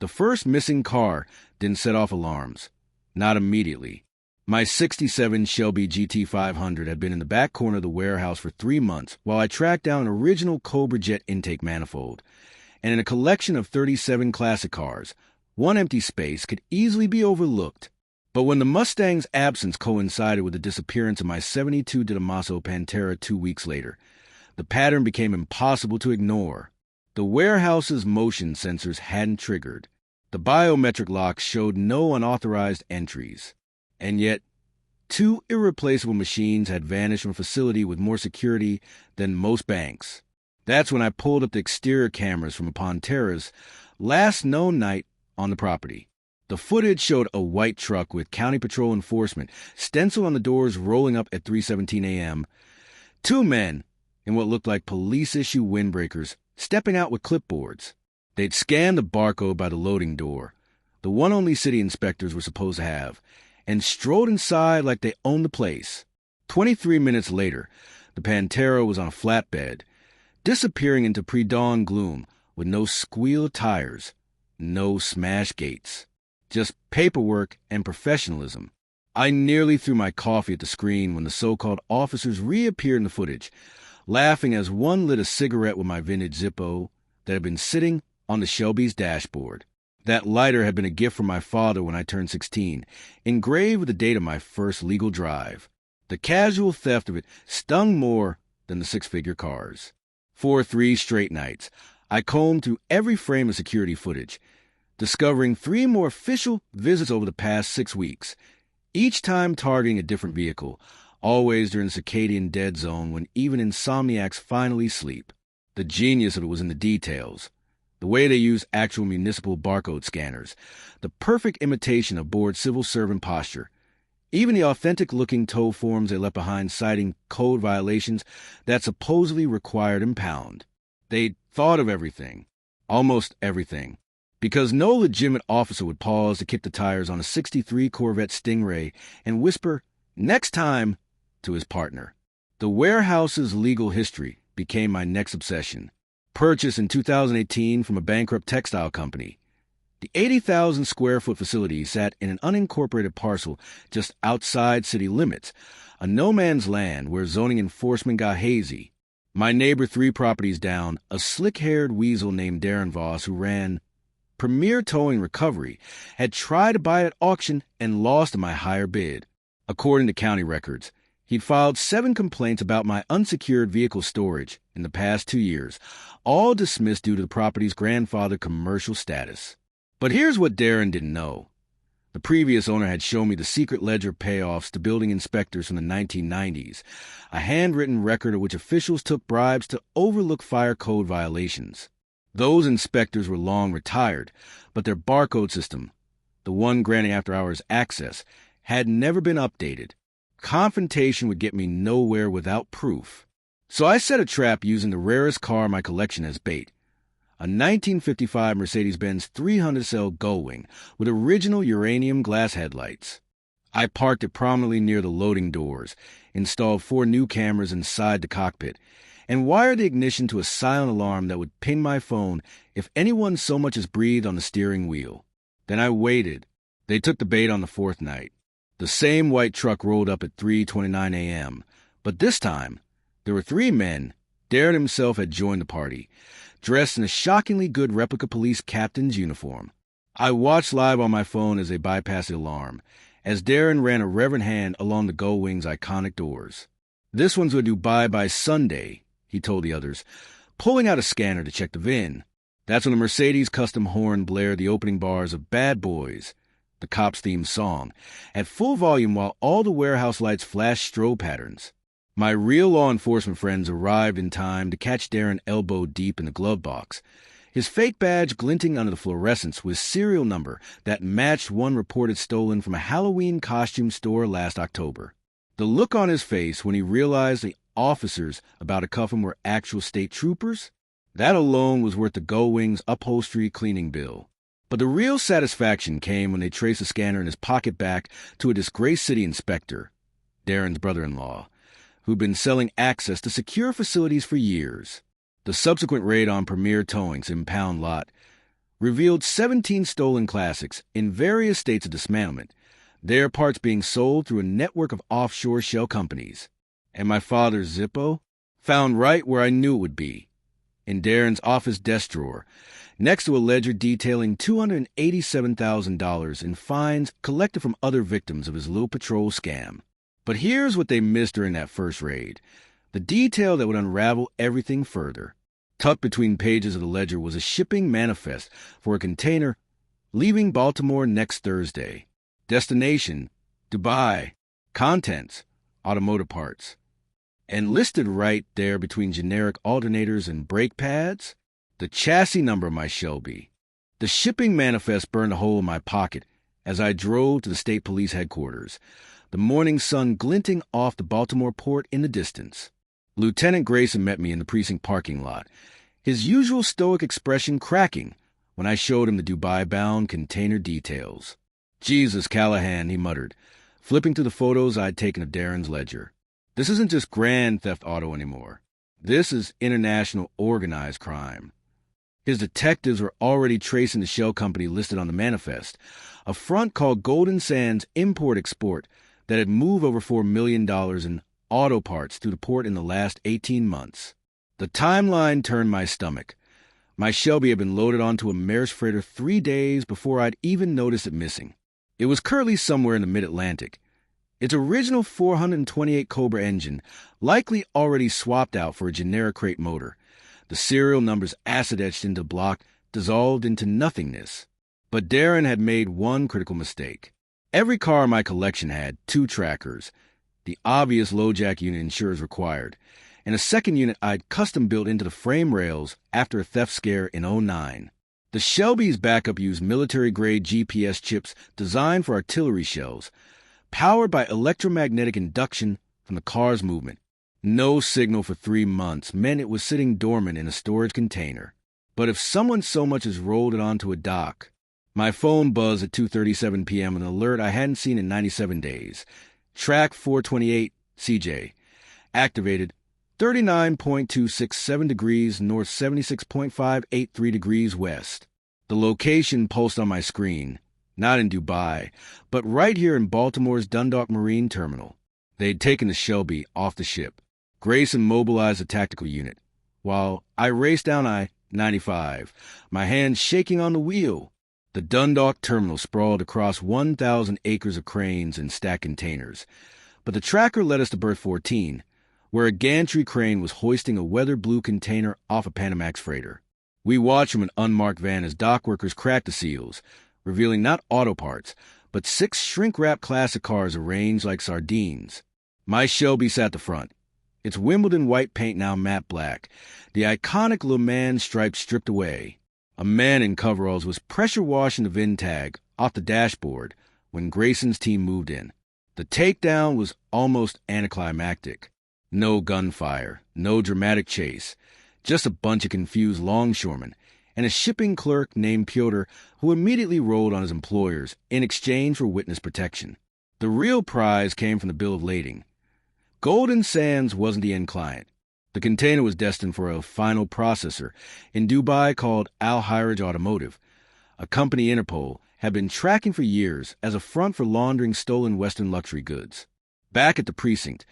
The first missing car didn't set off alarms. Not immediately. My '67 Shelby GT500 had been in the back corner of the warehouse for 3 months while I tracked down an original Cobra Jet intake manifold. And in a collection of 37 classic cars, one empty space could easily be overlooked. But when the Mustang's absence coincided with the disappearance of my '72 Damaso Pantera 2 weeks later, the pattern became impossible to ignore. The warehouse's motion sensors hadn't triggered. The biometric locks showed no unauthorized entries. And yet, 2 irreplaceable machines had vanished from a facility with more security than most banks. That's when I pulled up the exterior cameras from Pantera's last known night on the property. The footage showed a white truck with County Patrol enforcement stenciled on the doors rolling up at 3:17 a.m. 2 men in what looked like police-issue windbreakers stepping out with clipboards. They'd scanned the barcode by the loading door, the one only city inspectors were supposed to have, and strolled inside like they owned the place. 23 minutes later, the Pantera was on a flatbed, disappearing into pre-dawn gloom with no squeal of tires, no smash gates, just paperwork and professionalism. I nearly threw my coffee at the screen when the so-called officers reappeared in the footage, laughing as one lit a cigarette with my vintage Zippo that had been sitting on the Shelby's dashboard. That lighter had been a gift from my father when I turned 16, engraved with the date of my first legal drive. The casual theft of it stung more than the 6-figure cars. For 3 straight nights, I combed through every frame of security footage, discovering 3 more official visits over the past 6 weeks, each time targeting a different vehicle, always during the circadian dead zone when even insomniacs finally sleep. The genius of it was in the details. The way they use actual municipal barcode scanners, the perfect imitation of bored civil servant posture, even the authentic-looking tow forms they left behind citing code violations that supposedly required impound. They'd thought of everything, almost everything, because no legitimate officer would pause to kick the tires on a '63 Corvette Stingray and whisper, "Next time," to his partner. The warehouse's legal history became my next obsession. Purchased in 2018 from a bankrupt textile company, the 80,000-square-foot facility sat in an unincorporated parcel just outside city limits, a no-man's land where zoning enforcement got hazy. My neighbor 3 properties down, a slick-haired weasel named Darren Voss who ran Premier Towing Recovery, had tried to buy it at auction and lost in my higher bid. According to county records, he'd filed 7 complaints about my unsecured vehicle storage in the past 2 years, all dismissed due to the property's grandfathered commercial status. But here's what Darren didn't know. The previous owner had shown me the secret ledger payoffs to building inspectors from the 1990s, a handwritten record of which officials took bribes to overlook fire code violations. Those inspectors were long retired, but their barcode system, the one granting after-hours access, had never been updated. Confrontation would get me nowhere without proof. So I set a trap using the rarest car in my collection as bait, a 1955 Mercedes-Benz 300SL Gullwing with original uranium glass headlights. I parked it prominently near the loading doors, installed 4 new cameras inside the cockpit, and wired the ignition to a silent alarm that would ping my phone if anyone so much as breathed on the steering wheel. Then I waited. They took the bait on the 4th night. The same white truck rolled up at 3:29 a.m., but this time, there were 3 men. Darren himself had joined the party, dressed in a shockingly good replica police captain's uniform. I watched live on my phone as they bypassed the alarm, as Darren ran a reverent hand along the Gullwing's iconic doors. "This one's going to do by Sunday," he told the others, pulling out a scanner to check the VIN. That's when the Mercedes custom horn blared the opening bars of Bad Boys, the Cops' theme song, at full volume while all the warehouse lights flashed strobe patterns. My real law enforcement friends arrived in time to catch Darren elbow deep in the glove box, his fake badge glinting under the fluorescence with serial number that matched one reported stolen from a Halloween costume store last October. The look on his face when he realized the officers about to cuff him were actual state troopers, that alone was worth the Gullwing's upholstery cleaning bill. But the real satisfaction came when they traced the scanner in his pocket back to a disgraced city inspector, Darren's brother-in-law, who'd been selling access to secure facilities for years. The subsequent raid on Premier Towing's impound lot revealed 17 stolen classics in various states of dismantlement, their parts being sold through a network of offshore shell companies. And my father's Zippo? Found right where I knew it would be, in Darren's office desk drawer, next to a ledger detailing $287,000 in fines collected from other victims of his little patrol scam. But here's what they missed during that first raid, the detail that would unravel everything further. Tucked between pages of the ledger was a shipping manifest for a container leaving Baltimore next Thursday. Destination, Dubai. Contents, automotive parts. And listed right there between generic alternators and brake pads, the chassis number of my Shelby. The shipping manifest burned a hole in my pocket as I drove to the state police headquarters, the morning sun glinting off the Baltimore port in the distance. Lieutenant Grayson met me in the precinct parking lot, his usual stoic expression cracking when I showed him the Dubai-bound container details. "Jesus, Callahan," he muttered, flipping through the photos I'd taken of Darren's ledger. "This isn't just grand theft auto anymore. This is international organized crime." His detectives were already tracing the shell company listed on the manifest, a front called Golden Sands Import-Export that had moved over $4 million in auto parts through the port in the last 18 months. The timeline turned my stomach. My Shelby had been loaded onto a Maersk freighter 3 days before I'd even noticed it missing. It was currently somewhere in the mid-Atlantic. Its original 428 Cobra engine likely already swapped out for a generic crate motor, the serial numbers acid-etched into block, dissolved into nothingness. But Darren had made one critical mistake. Every car in my collection had 2 trackers, the obvious low-jack unit insurers required, and a second unit I'd custom-built into the frame rails after a theft scare in '09. The Shelby's backup used military-grade GPS chips designed for artillery shells, powered by electromagnetic induction from the car's movement. No signal for 3 months meant it was sitting dormant in a storage container. But if someone so much as rolled it onto a dock... My phone buzzed at 2:37 p.m. an alert I hadn't seen in 97 days. Track 428, CJ. Activated 39.267 degrees north, 76.583 degrees west. The location pulsed on my screen, not in Dubai, but right here in Baltimore's Dundalk Marine Terminal. They'd taken the Shelby off the ship. Grayson mobilized a tactical unit, while I raced down I-95, my hands shaking on the wheel. The Dundalk terminal sprawled across 1,000 acres of cranes and stacked containers, but the tracker led us to berth 14, where a gantry crane was hoisting a weather blue container off a Panamax freighter. We watched from an unmarked van as dock workers cracked the seals, revealing not auto parts, but 6 shrink-wrapped classic cars arranged like sardines. My Shelby sat the front, its Wimbledon white paint now matte black, the iconic Le Mans stripe stripped away. A man in coveralls was pressure-washing the VIN tag off the dashboard when Grayson's team moved in. The takedown was almost anticlimactic. No gunfire, no dramatic chase, just a bunch of confused longshoremen and a shipping clerk named Piotr who immediately rolled on his employers in exchange for witness protection. The real prize came from the bill of lading. Golden Sands wasn't the end client. The container was destined for a final processor in Dubai called Al-Hiraj Automotive, a company Interpol had been tracking for years as a front for laundering stolen Western luxury goods. Back at the precinct,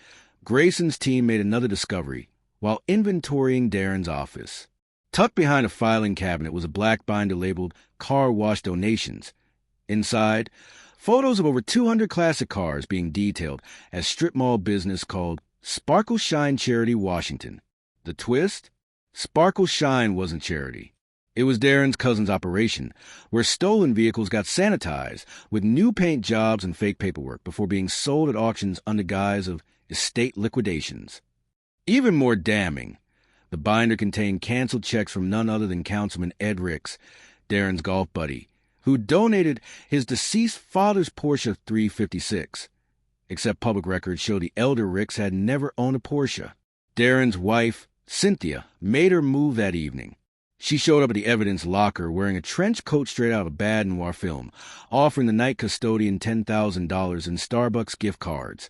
Grayson's team made another discovery while inventorying Darren's office. Tucked behind a filing cabinet was a black binder labeled Car Wash Donations. Inside, photos of over 200 classic cars being detailed as strip mall business called Sparkle Shine Charity Washington. The twist? Sparkle Shine wasn't charity. It was Darren's cousin's operation, where stolen vehicles got sanitized with new paint jobs and fake paperwork before being sold at auctions under guise of estate liquidations. Even more damning, the binder contained canceled checks from none other than Councilman Ed Ricks, Darren's golf buddy, who donated his deceased father's Porsche 356. Except public records show the elder Ricks had never owned a Porsche. Darren's wife, Cynthia, made her move that evening. She showed up at the evidence locker wearing a trench coat straight out of a bad noir film, offering the night custodian $10,000 in Starbucks gift cards.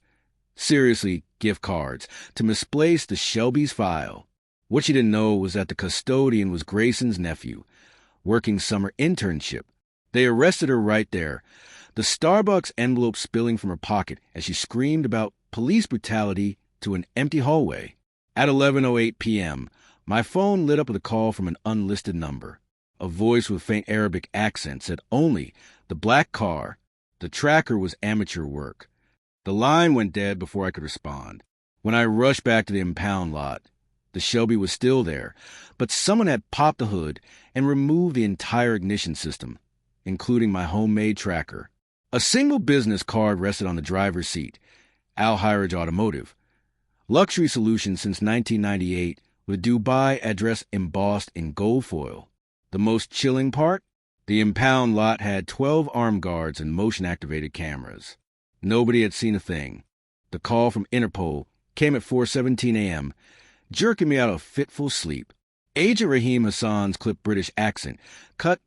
Seriously, gift cards, to misplace the Shelby's file. What she didn't know was that the custodian was Grayson's nephew, working summer internship. They arrested her right there, the Starbucks envelope spilling from her pocket as she screamed about police brutality to an empty hallway. At 11:08 p.m., my phone lit up with a call from an unlisted number. A voice with faint Arabic accent said only, "The black car." The tracker was amateur work. The line went dead before I could respond. When I rushed back to the impound lot, the Shelby was still there, but someone had popped the hood and removed the entire ignition system, including my homemade tracker. A single business card rested on the driver's seat, Al Hirage Automotive. Luxury solution since 1998 with Dubai address embossed in gold foil. The most chilling part? The impound lot had 12 armed guards and motion-activated cameras. Nobody had seen a thing. The call from Interpol came at 4:17 a.m., jerking me out of fitful sleep. Agent Raheem Hassan's clipped British accent cut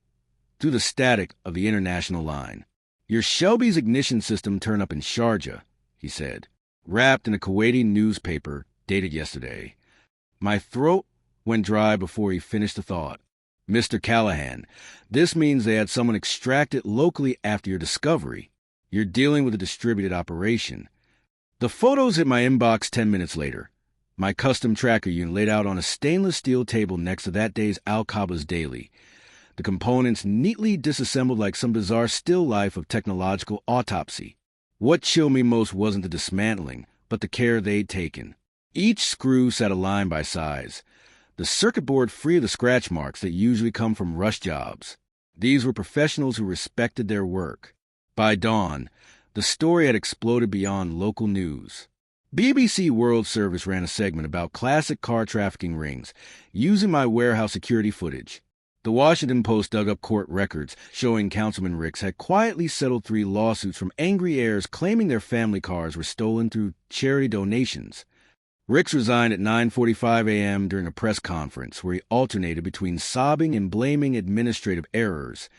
through the static of the international line. "Your Shelby's ignition system turned up in Sharjah," he said, wrapped in a Kuwaiti newspaper dated yesterday. My throat went dry before he finished the thought. "Mr. Callahan, this means they had someone extracted locally after your discovery. You're dealing with a distributed operation." The photos hit my inbox 10 minutes later. My custom tracker unit laid out on a stainless steel table next to that day's Al-Qaba's Daily. The components neatly disassembled like some bizarre still life of technological autopsy. What chilled me most wasn't the dismantling, but the care they'd taken. Each screw sat aligned by size, the circuit board free of the scratch marks that usually come from rush jobs. These were professionals who respected their work. By dawn, the story had exploded beyond local news. BBC World Service ran a segment about classic car trafficking rings, using my warehouse security footage. The Washington Post dug up court records showing Councilman Ricks had quietly settled 3 lawsuits from angry heirs claiming their family cars were stolen through charity donations. Ricks resigned at 9:45 a.m. during a press conference where he alternated between sobbing and blaming administrative errors,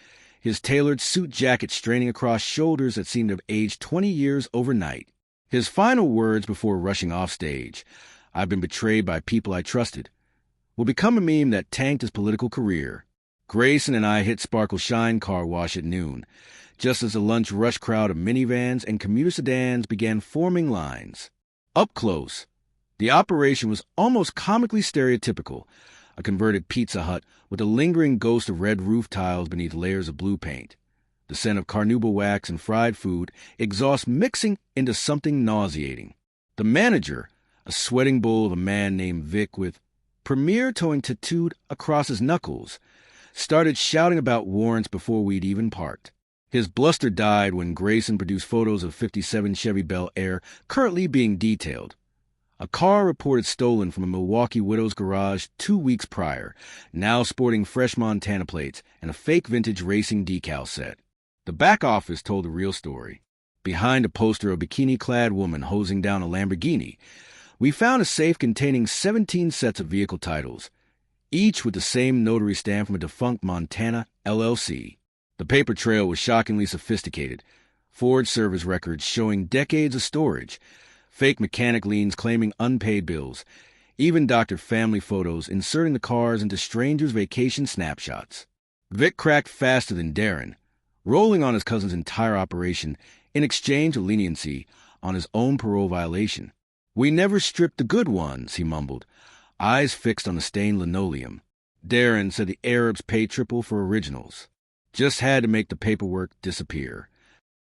his tailored suit jacket straining across shoulders that seemed to have aged 20 years overnight. His final words before rushing off stage, "I've been betrayed by people I trusted," will become a meme that tanked his political career. Grayson and I hit Sparkle Shine Car Wash at noon, just as the lunch rush crowd of minivans and commuter sedans began forming lines. Up close, the operation was almost comically stereotypical, a converted Pizza Hut with a lingering ghost of red roof tiles beneath layers of blue paint. The scent of carnauba wax and fried food, exhaust mixing into something nauseating. The manager, a sweating bull of a man named Vic with Premier towing tattooed across his knuckles, started shouting about warrants before we'd even parked. His bluster died when Grayson produced photos of 57 Chevy Bel Air currently being detailed. A car reported stolen from a Milwaukee widow's garage 2 weeks prior, now sporting fresh Montana plates and a fake vintage racing decal set. The back office told the real story. Behind a poster of a bikini-clad woman hosing down a Lamborghini, we found a safe containing 17 sets of vehicle titles, each with the same notary stamp from a defunct Montana LLC. The paper trail was shockingly sophisticated, forged service records showing decades of storage, fake mechanic liens claiming unpaid bills, even doctored family photos inserting the cars into strangers' vacation snapshots. Vic cracked faster than Darren, rolling on his cousin's entire operation in exchange for leniency on his own parole violation. "We never stripped the good ones," he mumbled, eyes fixed on the stained linoleum. Darren said the Arabs paid triple for originals. Just had to make the paperwork disappear.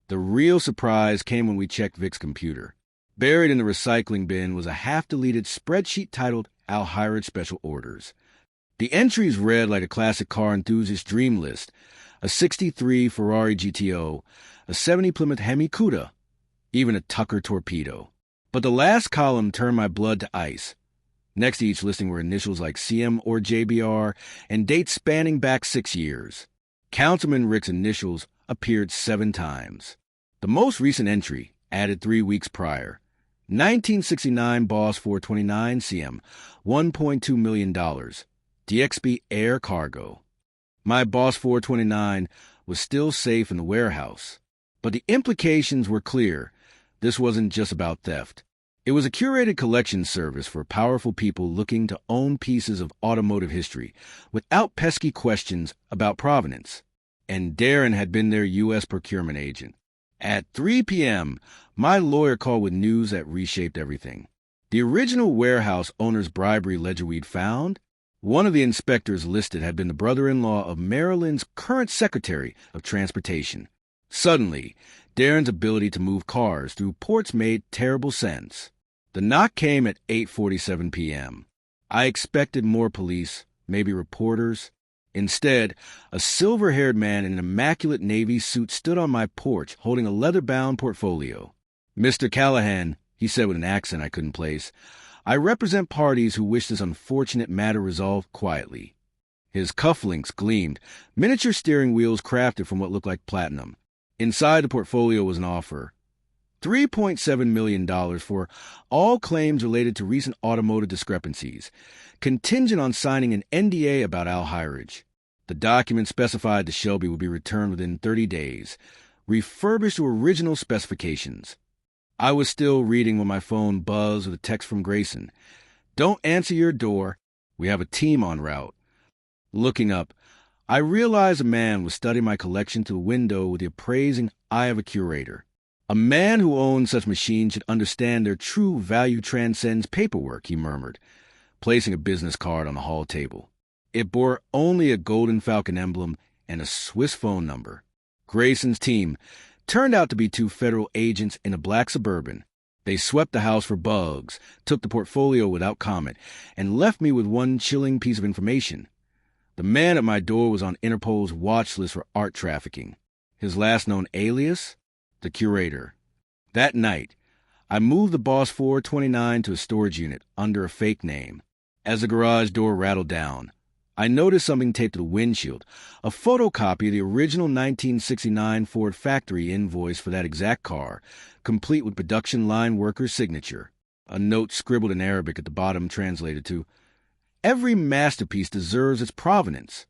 The real surprise came when we checked Vic's computer. Buried in the recycling bin was a half-deleted spreadsheet titled Al Hirage Special Orders. The entries read like a classic car enthusiast dream list: a 63 Ferrari GTO, a 70 Plymouth Hemi Cuda, even a Tucker torpedo. But the last column turned my blood to ice. Next to each listing were initials like CM or JBR and dates spanning back 6 years. Councilman Rick's initials appeared 7 times. The most recent entry, added 3 weeks prior, 1969 Boss 429 CM, $1.2 million, DXB Air Cargo. My Boss 429 was still safe in the warehouse, but the implications were clear. This wasn't just about theft. It was a curated collection service for powerful people looking to own pieces of automotive history without pesky questions about provenance. And Darren had been their U.S. procurement agent. At 3 p.m., my lawyer called with news that reshaped everything. The original warehouse owner's bribery ledger we'd found, one of the inspectors listed had been the brother-in-law of Maryland's current Secretary of Transportation. Suddenly, Darren's ability to move cars through ports made terrible sense. The knock came at 8:47 p.m. I expected more police, maybe reporters. Instead, a silver-haired man in an immaculate navy suit stood on my porch holding a leather-bound portfolio. "Mr. Callahan," he said with an accent I couldn't place, "I represent parties who wish this unfortunate matter resolved quietly." His cufflinks gleamed, miniature steering wheels crafted from what looked like platinum. Inside the portfolio was an offer. $3.7 million for all claims related to recent automotive discrepancies, contingent on signing an NDA about Al Hyridge. The document specified the Shelby would be returned within 30 days, refurbished to original specifications. I was still reading when my phone buzzed with a text from Grayson. "Don't answer your door. We have a team en route." Looking up, I realized a man was studying my collection through the window with the appraising eye of a curator. "A man who owns such machines should understand their true value transcends paperwork," he murmured, placing a business card on the hall table. It bore only a golden falcon emblem and a Swiss phone number. Grayson's team turned out to be 2 federal agents in a black Suburban. They swept the house for bugs, took the portfolio without comment, and left me with one chilling piece of information. The man at my door was on Interpol's watch list for art trafficking. His last known alias? The Curator. That night, I moved the Boss 429 to a storage unit under a fake name. As the garage door rattled down, I noticed something taped to the windshield, a photocopy of the original 1969 Ford factory invoice for that exact car, complete with production line worker's signature. A note scribbled in Arabic at the bottom translated to, "Every masterpiece deserves its provenance."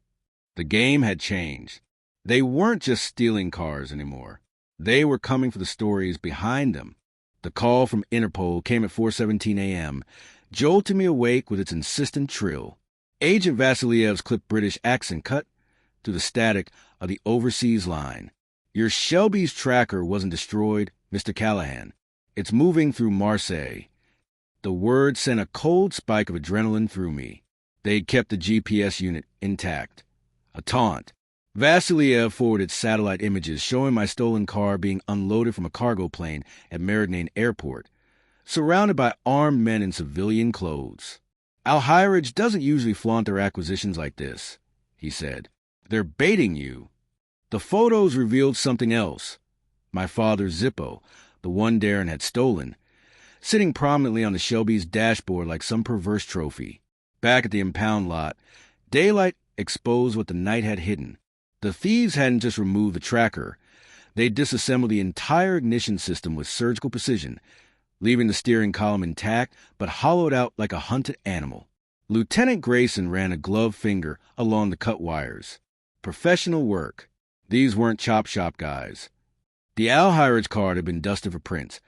The game had changed. They weren't just stealing cars anymore. They were coming for the stories behind them. The call from Interpol came at 4:17 a.m., jolting me awake with its insistent trill. Agent Vasiliev's clipped British accent cut through the static of the overseas line. "Your Shelby's tracker wasn't destroyed, Mr. Callahan. It's moving through Marseille." The word sent a cold spike of adrenaline through me. They'd kept the GPS unit intact. A taunt. Vasiliev forwarded satellite images showing my stolen car being unloaded from a cargo plane at Meridian Airport, surrounded by armed men in civilian clothes. "Al Hyridge doesn't usually flaunt their acquisitions like this," he said. "They're baiting you." The photos revealed something else. My father's Zippo, the one Darren had stolen, sitting prominently on the Shelby's dashboard like some perverse trophy. Back at the impound lot, daylight exposed what the night had hidden. The thieves hadn't just removed the tracker. They'd disassembled the entire ignition system with surgical precision, leaving the steering column intact but hollowed out like a hunted animal. Lieutenant Grayson ran a gloved finger along the cut wires. Professional work. These weren't chop shop guys. The Al Hyridge card had been dusted for prints,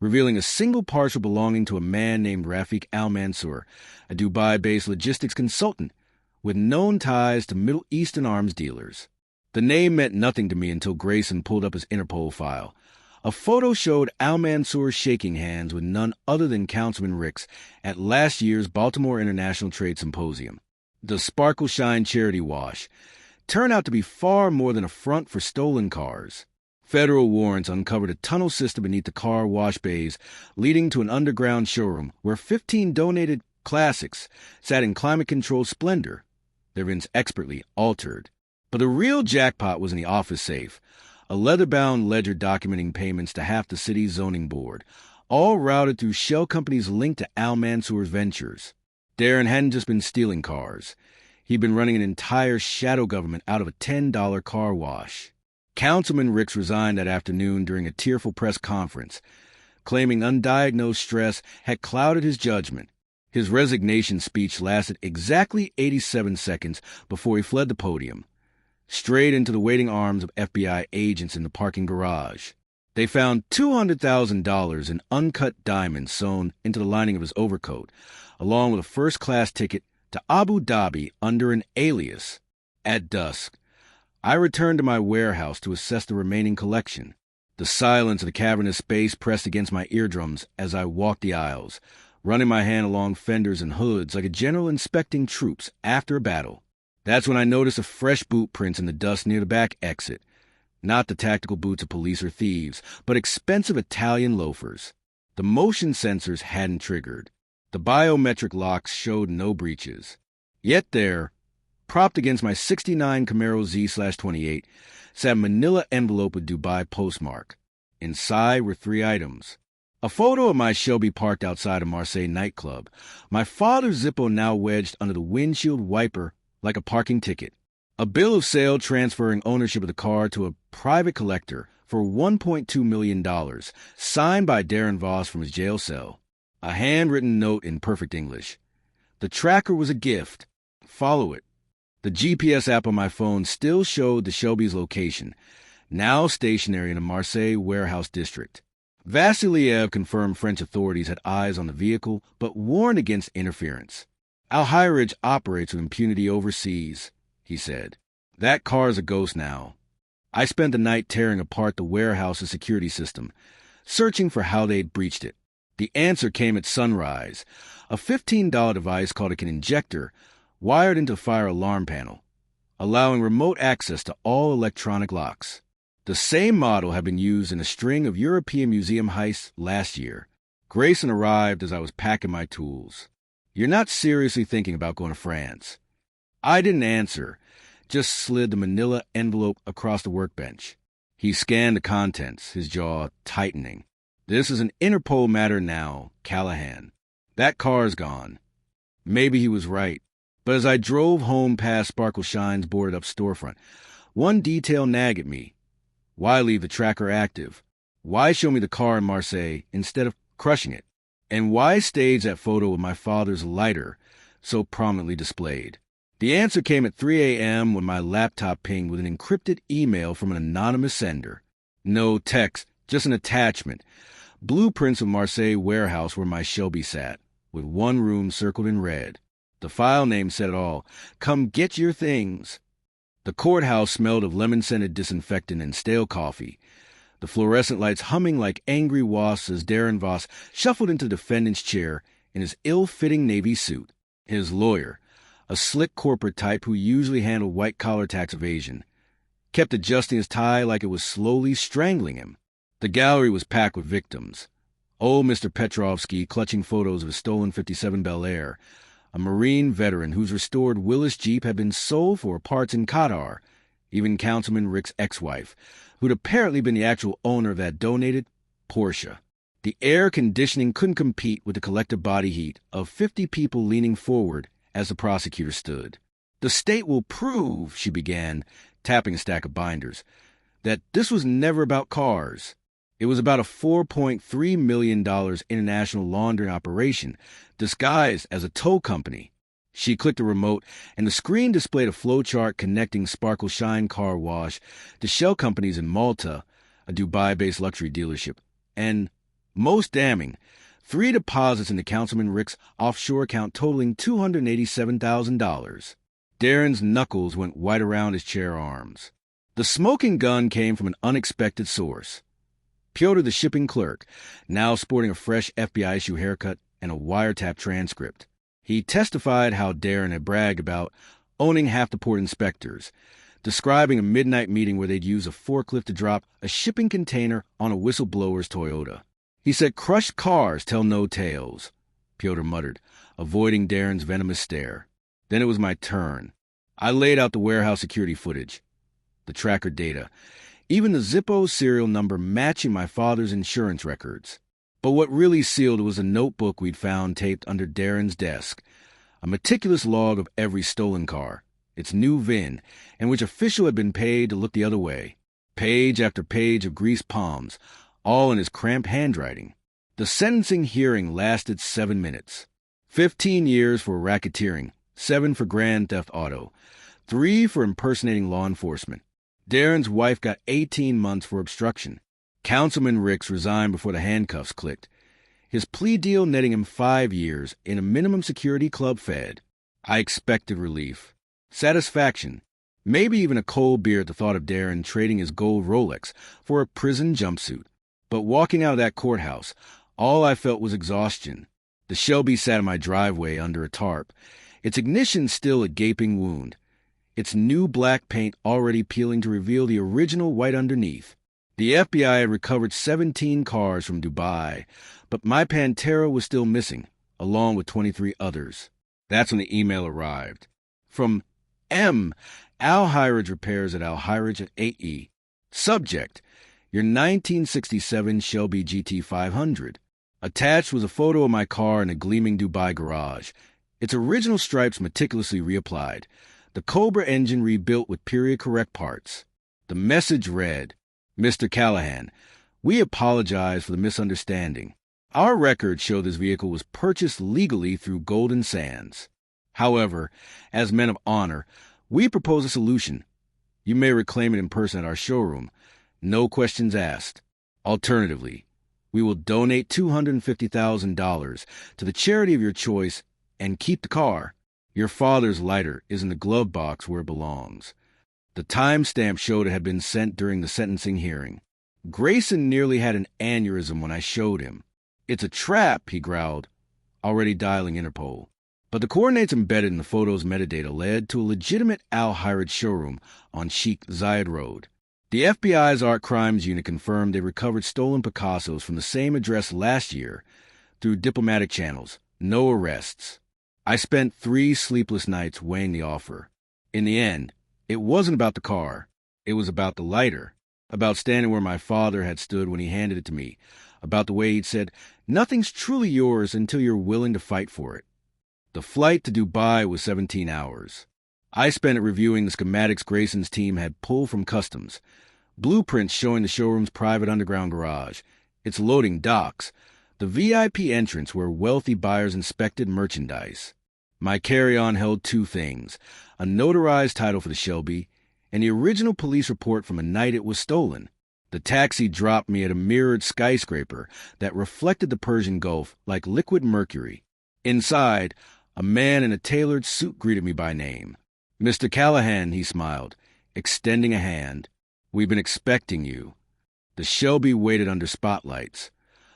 revealing a single parcel belonging to a man named Rafiq Al-Mansour, a Dubai-based logistics consultant with known ties to Middle Eastern arms dealers. The name meant nothing to me until Grayson pulled up his Interpol file. A photo showed Al-Mansour shaking hands with none other than Councilman Ricks at last year's Baltimore International Trade Symposium. The Sparkle Shine charity wash turned out to be far more than a front for stolen cars. Federal warrants uncovered a tunnel system beneath the car wash bays, leading to an underground showroom where 15 donated classics sat in climate-controlled splendor, their VINs expertly altered. But the real jackpot was in the office safe, a leather-bound ledger documenting payments to half the city's zoning board, all routed through shell companies linked to Al Mansour's ventures. Darren hadn't just been stealing cars. He'd been running an entire shadow government out of a $10 car wash. Councilman Ricks resigned that afternoon during a tearful press conference, claiming undiagnosed stress had clouded his judgment. His resignation speech lasted exactly 87 seconds before he fled the podium, straight into the waiting arms of FBI agents in the parking garage. They found $200,000 in uncut diamonds sewn into the lining of his overcoat, along with a first-class ticket to Abu Dhabi under an alias. At dusk, I returned to my warehouse to assess the remaining collection. The silence of the cavernous space pressed against my eardrums as I walked the aisles, running my hand along fenders and hoods like a general inspecting troops after a battle. That's when I noticed a fresh boot prints in the dust near the back exit. Not the tactical boots of police or thieves, but expensive Italian loafers. The motion sensors hadn't triggered. The biometric locks showed no breaches. Yet there, propped against my '69 Camaro Z/28, sat a manila envelope with Dubai postmark. Inside were 3 items. A photo of my Shelby parked outside a Marseille nightclub, my father's Zippo now wedged under the windshield wiper like a parking ticket. A bill of sale transferring ownership of the car to a private collector for $1.2 million, signed by Darren Voss from his jail cell. A handwritten note in perfect English. The tracker was a gift. Follow it. The GPS app on my phone still showed the Shelby's location, now stationary in a Marseille warehouse district. Vasiliev confirmed French authorities had eyes on the vehicle, but warned against interference. Al-Hajraj operates with impunity overseas, he said. That car's a ghost now. I spent the night tearing apart the warehouse's security system, searching for how they'd breached it. The answer came at sunrise. A $15 device called an injector wired into the fire alarm panel, allowing remote access to all electronic locks. The same model had been used in a string of European museum heists last year. Grayson arrived as I was packing my tools. You're not seriously thinking about going to France? I didn't answer, just slid the manila envelope across the workbench. He scanned the contents, his jaw tightening. This is an Interpol matter now, Callahan. That car's gone. Maybe he was right. But as I drove home past Sparkle Shine's boarded-up storefront, one detail nagged at me. Why leave the tracker active? Why show me the car in Marseille instead of crushing it? And why stage that photo with my father's lighter so prominently displayed? The answer came at 3 a.m. when my laptop pinged with an encrypted email from an anonymous sender. No text, just an attachment. Blueprints of Marseille warehouse where my Shelby sat, with one room circled in red. The file name said it all. Come get your things. The courthouse smelled of lemon-scented disinfectant and stale coffee, the fluorescent lights humming like angry wasps as Darren Voss shuffled into the defendant's chair in his ill-fitting Navy suit. His lawyer, a slick corporate type who usually handled white-collar tax evasion, kept adjusting his tie like it was slowly strangling him. The gallery was packed with victims. Old Mr. Petrovsky clutching photos of his stolen '57 Bel Air, a Marine veteran whose restored Willis Jeep had been sold for parts in Qatar, even Councilman Rick's ex-wife, who'd apparently been the actual owner of that donated Porsche. The air conditioning couldn't compete with the collective body heat of 50 people leaning forward as the prosecutor stood. The state will prove, she began, tapping a stack of binders, that this was never about cars. It was about a $4.3 million international laundering operation disguised as a tow company. She clicked a remote, and the screen displayed a flowchart connecting Sparkle Shine Car Wash to shell companies in Malta, a Dubai-based luxury dealership, and, most damning, 3 deposits into Councilman Rick's offshore account totaling $287,000. Darren's knuckles went white around his chair arms. The smoking gun came from an unexpected source. Piotr, the shipping clerk, now sporting a fresh FBI-issue haircut and a wiretap transcript. He testified how Darren had bragged about owning half the port inspectors, describing a midnight meeting where they'd use a forklift to drop a shipping container on a whistleblower's Toyota. He said, "Crushed cars tell no tales," Piotr muttered, avoiding Darren's venomous stare. Then it was my turn. I laid out the warehouse security footage, the tracker data, even the Zippo serial number matching my father's insurance records. But what really sealed it was a notebook we'd found taped under Darren's desk, a meticulous log of every stolen car, its new VIN, and which official had been paid to look the other way. Page after page of greased palms, all in his cramped handwriting. The sentencing hearing lasted 7 minutes. 15 years for racketeering, 7 for grand theft auto, 3 for impersonating law enforcement. Darren's wife got 18 months for obstruction. Councilman Ricks resigned before the handcuffs clicked, his plea deal netting him 5 years in a minimum security club fed. I expected relief, satisfaction, maybe even a cold beer at the thought of Darren trading his gold Rolex for a prison jumpsuit. But walking out of that courthouse, all I felt was exhaustion. The Shelby sat in my driveway under a tarp, its ignition still a gaping wound, its new black paint already peeling to reveal the original white underneath. The FBI had recovered 17 cars from Dubai, but my Pantera was still missing, along with 23 others. That's when the email arrived. From M. Al Hyridge Repairs at Al Hyridge at 8E. Subject: your 1967 Shelby GT500. Attached was a photo of my car in a gleaming Dubai garage, its original stripes meticulously reapplied, the Cobra engine rebuilt with period-correct parts. The message read, Mr. Callahan, we apologize for the misunderstanding. Our records show this vehicle was purchased legally through Golden Sands. However, as men of honor, we propose a solution. You may reclaim it in person at our showroom. No questions asked. Alternatively, we will donate $250,000 to the charity of your choice and keep the car. Your father's lighter is in the glove box where it belongs. The timestamp showed it had been sent during the sentencing hearing. Grayson nearly had an aneurysm when I showed him. It's a trap, he growled, already dialing Interpol. But the coordinates embedded in the photo's metadata led to a legitimate Al Hyridge showroom on Sheikh Zayed Road. The FBI's Art Crimes Unit confirmed they recovered stolen Picassos from the same address last year through diplomatic channels. No arrests. I spent 3 sleepless nights weighing the offer. In the end, it wasn't about the car. It was about the lighter, about standing where my father had stood when he handed it to me, about the way he'd said, nothing's truly yours until you're willing to fight for it. The flight to Dubai was 17 hours. I spent it reviewing the schematics Grayson's team had pulled from customs, blueprints showing the showroom's private underground garage, its loading docks, the VIP entrance where wealthy buyers inspected merchandise. My carry-on held 2 things, a notarized title for the Shelby and the original police report from a night it was stolen. The taxi dropped me at a mirrored skyscraper that reflected the Persian Gulf like liquid mercury. Inside, a man in a tailored suit greeted me by name. Mr. Callahan, he smiled, extending a hand. We've been expecting you. The Shelby waited under spotlights,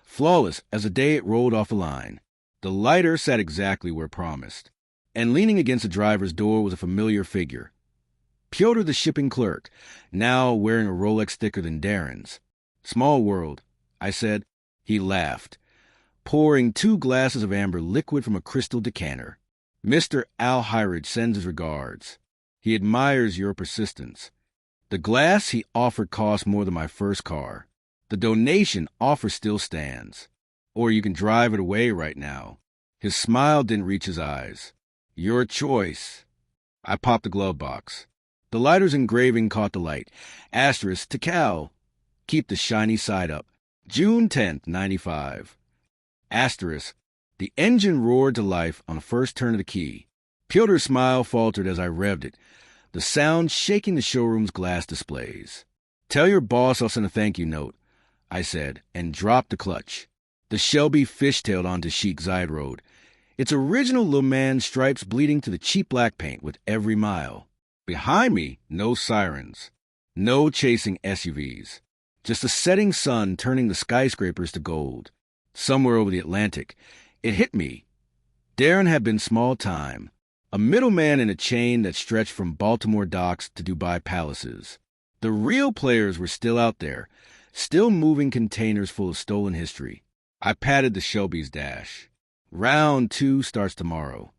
flawless as the day it rolled off the line. The lighter sat exactly where promised, and leaning against the driver's door was a familiar figure. Piotr the shipping clerk, now wearing a Rolex thicker than Darren's. Small world, I said. He laughed, pouring 2 glasses of amber liquid from a crystal decanter. Mr. Al Hyridge sends his regards. He admires your persistence. The glass he offered cost more than my first car. The donation offer still stands. Or you can drive it away right now. His smile didn't reach his eyes. Your choice. I popped the glove box. The lighter's engraving caught the light. Asterisk to Cal. Keep the shiny side up. June 10th, 95. Asterisk. The engine roared to life on the first turn of the key. Piotr's smile faltered as I revved it, the sound shaking the showroom's glass displays. Tell your boss I'll send a thank you note, I said, and dropped the clutch. The Shelby fishtailed onto Sheikh Zayed Road, its original Le Mans stripes bleeding to the cheap black paint with every mile. Behind me, no sirens, no chasing SUVs, just a setting sun turning the skyscrapers to gold. Somewhere over the Atlantic, it hit me. Darren had been small time, a middleman in a chain that stretched from Baltimore docks to Dubai palaces. The real players were still out there, still moving containers full of stolen history. I patted the Shelby's dash. Round 2 starts tomorrow.